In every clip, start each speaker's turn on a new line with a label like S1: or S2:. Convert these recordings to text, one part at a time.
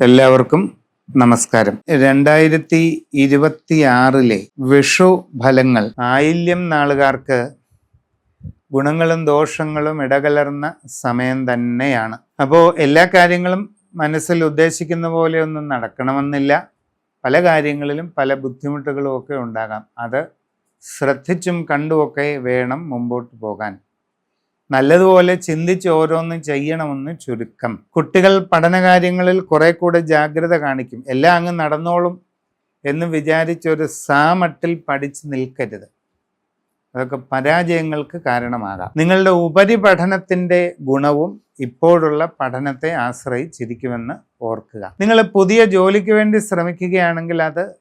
S1: എല്ലാവർക്കും നമസ്കാരം. 2026 വിഷു ഫലങ്ങൾ ആയില്യം നാളുകാർക്ക് ഗുണങ്ങളും ദോഷങ്ങളും ഇടകലർന്ന സമയം തന്നെയാണ്. അപ്പോൾ എല്ലാ കാര്യങ്ങളും മനസ്സിൽ ഉദ്ദേശിക്കുന്ന പോലെ ഒന്നും നടക്കണമെന്നില്ല. പല കാര്യങ്ങളിലും പല ബുദ്ധിമുട്ടുകളും ഒക്കെ ഉണ്ടാകാം. അത് ശ്രദ്ധിച്ചും കണ്ടുമൊക്കെ വേണം മുമ്പോട്ട് പോകാൻ. നല്ലതുപോലെ ചിന്തിച്ച് ഓരോന്നും ചെയ്യണമെന്ന് ചുരുക്കം. കുട്ടികൾ പഠനകാര്യങ്ങളിൽ കുറെ കൂടെ ജാഗ്രത കാണിക്കും. എല്ലാം അങ്ങ് നടന്നോളും എന്ന് വിചാരിച്ചൊരു സാമട്ടിൽ പഠിച്ച് നിൽക്കരുത്. അതൊക്കെ പരാജയങ്ങൾക്ക് കാരണമാകാം. നിങ്ങളുടെ ഉപരിപഠനത്തിൻ്റെ ഗുണവും ഇപ്പോഴുള്ള പഠനത്തെ ആശ്രയിച്ചിരിക്കുമെന്ന് ഓർക്കുക. നിങ്ങൾ പുതിയ ജോലിക്ക് വേണ്ടി ശ്രമിക്കുകയാണെങ്കിൽ അത്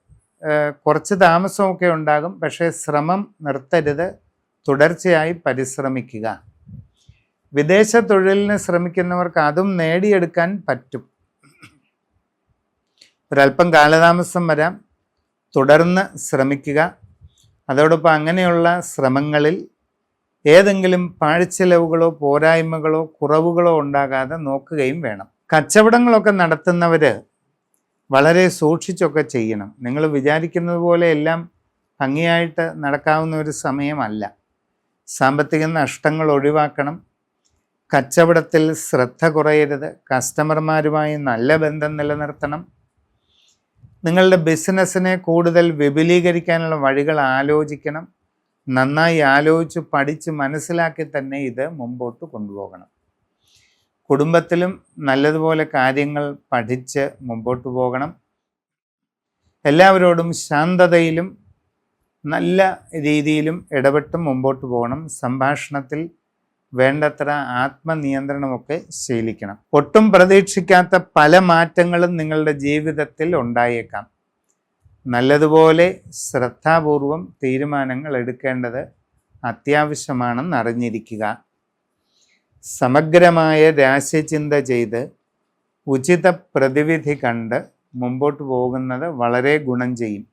S1: കുറച്ച് താമസമൊക്കെ ഉണ്ടാകും. പക്ഷേ ശ്രമം നിർത്തരുത്. തുടർച്ചയായി പരിശ്രമിക്കുക. വിദേശ തൊഴിലിന് ശ്രമിക്കുന്നവർക്ക് അതും നേടിയെടുക്കാൻ പറ്റും. ഒരല്പം കാലതാമസം വരാം. തുടർന്ന് ശ്രമിക്കുക. അതോടൊപ്പം അങ്ങനെയുള്ള ശ്രമങ്ങളിൽ ഏതെങ്കിലും പാഴ്ചെലവുകളോ പോരായ്മകളോ കുറവുകളോ ഉണ്ടാകാതെ നോക്കുകയും വേണം. കച്ചവടങ്ങളൊക്കെ നടത്തുന്നവർ വളരെ സൂക്ഷിച്ചൊക്കെ ചെയ്യണം. നിങ്ങൾ വിചാരിക്കുന്നത് പോലെ എല്ലാം ഭംഗിയായിട്ട് നടക്കാവുന്ന ഒരു സമയമല്ല. സാമ്പത്തിക നഷ്ടങ്ങൾ ഒഴിവാക്കണം. കച്ചവടത്തിൽ ശ്രദ്ധ കുറയരുത്. കസ്റ്റമർമാരുമായി നല്ല ബന്ധം നിലനിർത്തണം. നിങ്ങളുടെ ബിസിനസ്സിനെ കൂടുതൽ വിപുലീകരിക്കാനുള്ള വഴികൾ ആലോചിക്കണം. നന്നായി ആലോചിച്ച് പഠിച്ച് മനസ്സിലാക്കി തന്നെ ഇത് മുമ്പോട്ട് കൊണ്ടുപോകണം. കുടുംബത്തിലും നല്ലതുപോലെ കാര്യങ്ങൾ പഠിച്ച് മുമ്പോട്ട് പോകണം. എല്ലാവരോടും ശാന്തതയിലും നല്ല രീതിയിലും ഇടപെട്ടും മുമ്പോട്ട് പോകണം. സംഭാഷണത്തിൽ വേണ്ടത്ര ആത്മനിയന്ത്രണമൊക്കെ ശീലിക്കണം. ഒട്ടും പ്രതീക്ഷിക്കാത്ത പല മാറ്റങ്ങളും നിങ്ങളുടെ ജീവിതത്തിൽ ഉണ്ടായേക്കാം. നല്ലതുപോലെ ശ്രദ്ധാപൂർവം തീരുമാനങ്ങൾ എടുക്കേണ്ടത് അത്യാവശ്യമാണെന്ന് അറിഞ്ഞിരിക്കുക. സമഗ്രമായ രാശിചിന്ത ചെയ്ത് ഉചിത പ്രതിവിധി കണ്ട് മുമ്പോട്ട് പോകുന്നത് വളരെ ഗുണം ചെയ്യും.